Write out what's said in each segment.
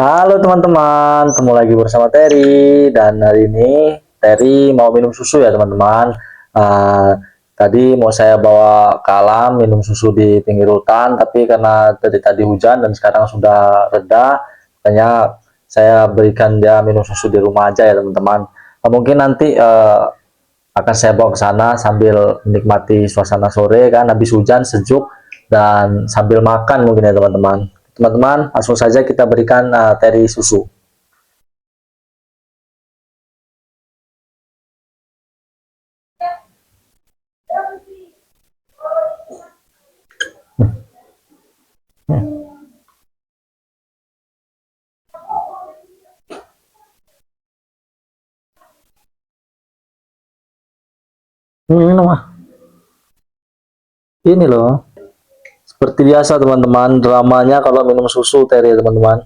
Halo teman-teman, ketemu lagi bersama Terry dan hari ini Terry mau minum susu ya teman-teman. Uh, Tadi mau saya bawa ke alam minum susu di pinggir hutan, tapi karena tadi hujan dan sekarang sudah reda, makanya saya berikan dia minum susu di rumah aja ya teman-teman. Mungkin nanti akan saya bawa ke sana sambil menikmati suasana sore kan habis hujan sejuk dan sambil makan mungkin ya teman-teman. Teman-teman, langsung saja kita berikan teri susu. Minum ah. Ini loh. Seperti biasa teman-teman, dramanya kalau minum susu teri teman-teman.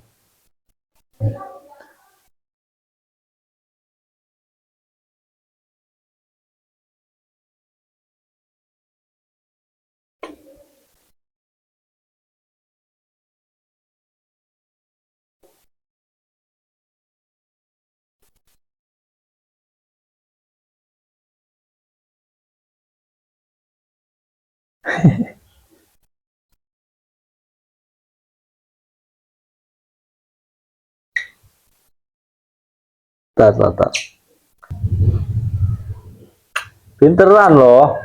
Tar, tar, tar. Pinteran loh.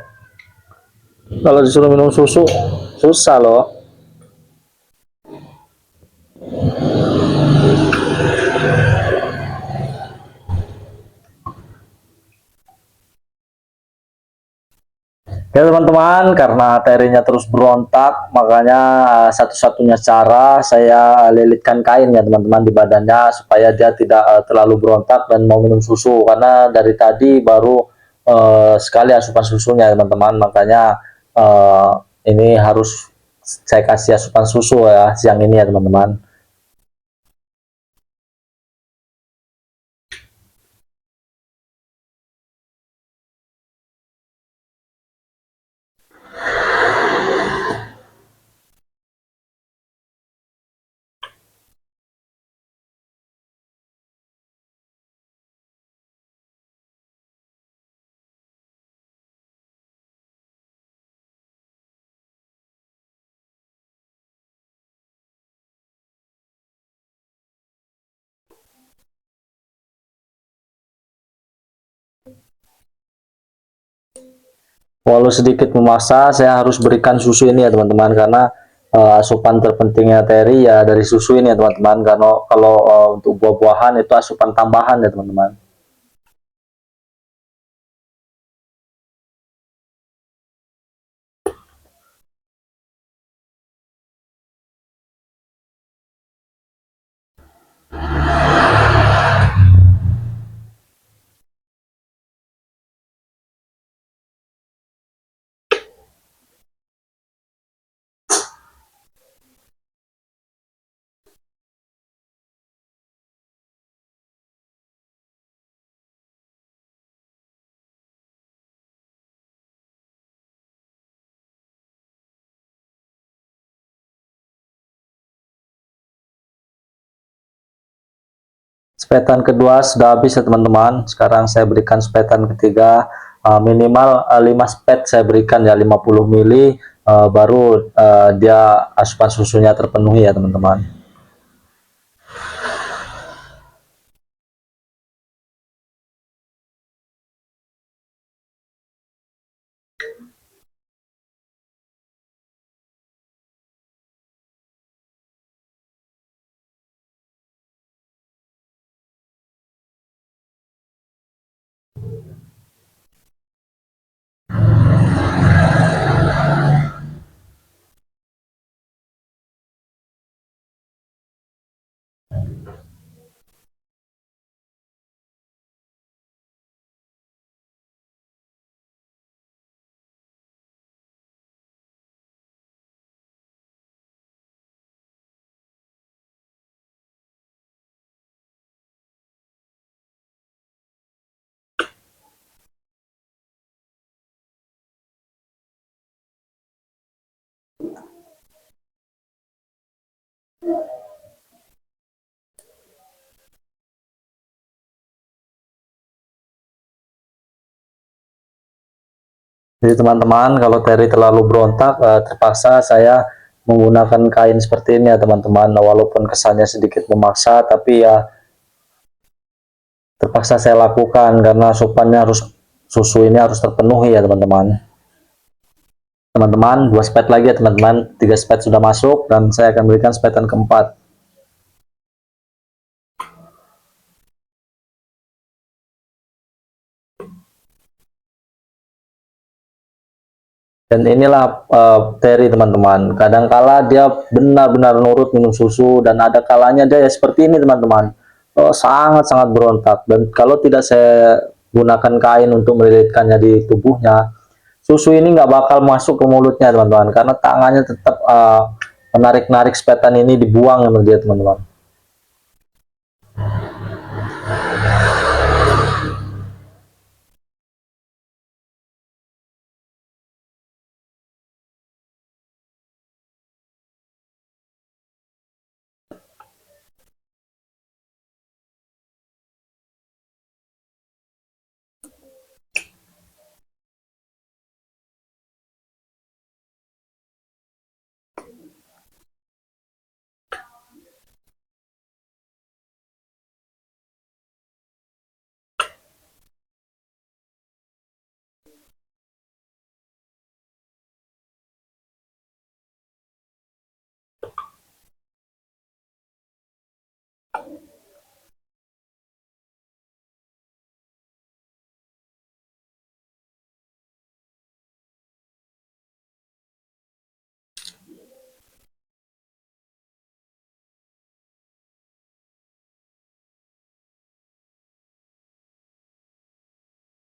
Kalau disuruh minum susu, susah loh. Ya teman-teman, karena terinya terus berontak, makanya satu-satunya cara saya lilitkan kain ya teman-teman di badannya supaya dia tidak terlalu berontak dan mau minum susu. Karena dari tadi baru sekali asupan susunya teman-teman, makanya ini harus saya kasih asupan susu ya siang ini ya teman-teman. Walau sedikit memaksa, saya harus berikan susu ini ya teman-teman karena asupan terpentingnya teri ya dari susu ini ya teman-teman. Karena kalau untuk buah-buahan itu asupan tambahan ya teman-teman. Sepetan kedua sudah habis ya teman-teman. Sekarang saya berikan sepetan ketiga, minimal 5 spet saya berikan ya 50 mili, baru dia asupan susunya terpenuhi ya teman-teman. Jadi teman-teman, kalau Terry terlalu berontak, terpaksa saya menggunakan kain seperti ini ya teman-teman. Nah, walaupun kesannya sedikit memaksa, tapi ya terpaksa saya lakukan karena asupannya harus, susu ini harus terpenuhi ya teman-teman. Teman-teman, 2 spet lagi ya teman-teman, 3 spet sudah masuk dan saya akan berikan spetan keempat. Dan inilah Terry teman-teman, kadangkala dia benar-benar nurut minum susu, dan ada kalanya dia ya seperti ini teman-teman, sangat-sangat berontak. Dan kalau tidak saya gunakan kain untuk melilitkannya di tubuhnya, susu ini nggak bakal masuk ke mulutnya teman-teman, karena tangannya tetap menarik-narik sepetan ini, dibuang sama dia teman-teman.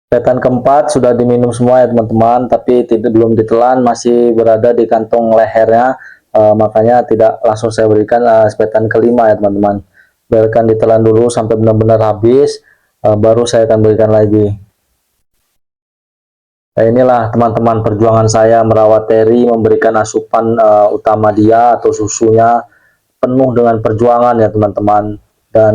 Sepetan keempat sudah diminum semua ya teman-teman, tapi belum ditelan, masih berada di kantong lehernya, makanya tidak langsung saya berikan sepetan kelima ya teman-teman. Biarkan ditelan dulu sampai benar-benar habis, baru saya akan berikan lagi. Nah, inilah teman-teman perjuangan saya merawat Terry, memberikan asupan utama dia atau susunya, penuh dengan perjuangan ya teman-teman, dan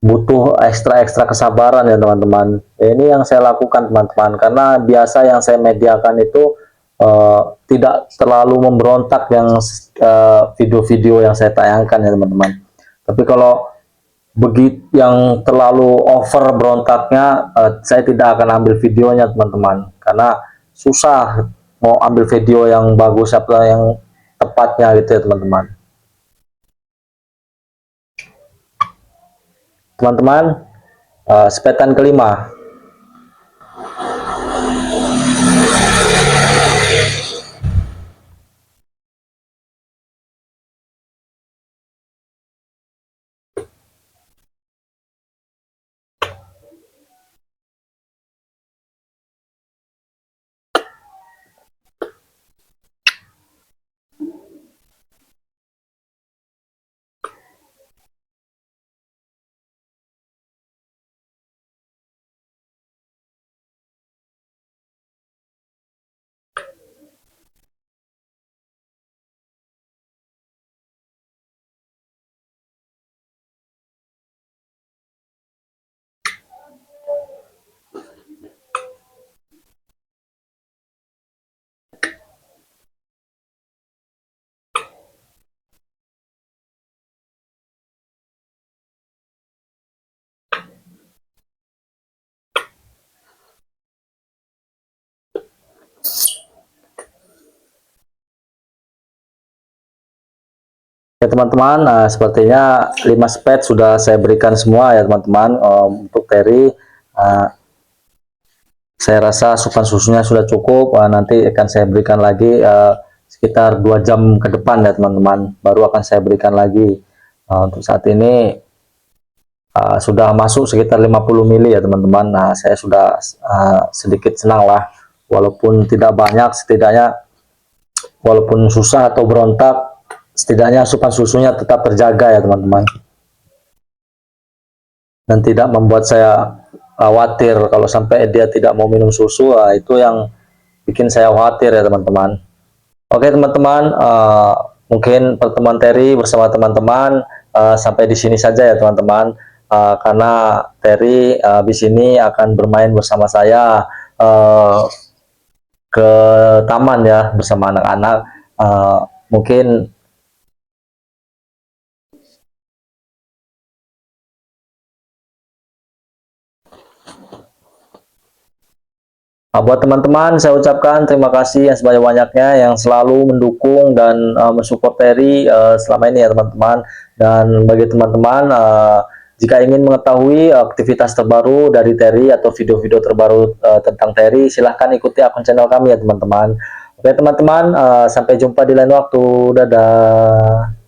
butuh ekstra kesabaran ya teman-teman. Ini yang saya lakukan teman-teman, karena biasa yang saya mediakan itu tidak terlalu memberontak yang video-video yang saya tayangkan ya teman-teman. Tapi kalau begitu yang terlalu over berontaknya, saya tidak akan ambil videonya teman-teman, karena susah mau ambil video yang bagus apa yang tepatnya gitu ya teman-teman. Teman-teman, sepetan kelima. Ya teman-teman, sepertinya 5 spet sudah saya berikan semua ya teman-teman. Untuk Terry, saya rasa asupan susunya sudah cukup. Nanti akan saya berikan lagi sekitar 2 jam ke depan ya teman-teman, baru akan saya berikan lagi. Untuk saat ini sudah masuk sekitar 50 mili ya teman-teman. Saya sudah sedikit senang lah, walaupun tidak banyak, setidaknya walaupun susah atau berontak, setidaknya asupan susunya tetap terjaga ya teman-teman, dan tidak membuat saya khawatir kalau sampai dia tidak mau minum susu. Itu yang bikin saya khawatir ya teman-teman. Oke teman-teman, mungkin pertemuan Terry bersama teman-teman sampai di sini saja ya teman-teman, karena Terry di sini akan bermain bersama saya eh, ke taman ya bersama anak-anak. Mungkin buat teman-teman, saya ucapkan terima kasih yang sebanyak-banyaknya yang selalu mendukung dan mensupport Terry selama ini ya teman-teman. Dan bagi teman-teman, jika ingin mengetahui aktivitas terbaru dari Terry atau video-video terbaru tentang Terry, silahkan ikuti akun channel kami ya teman-teman. Oke teman-teman, sampai jumpa di lain waktu. Dadah.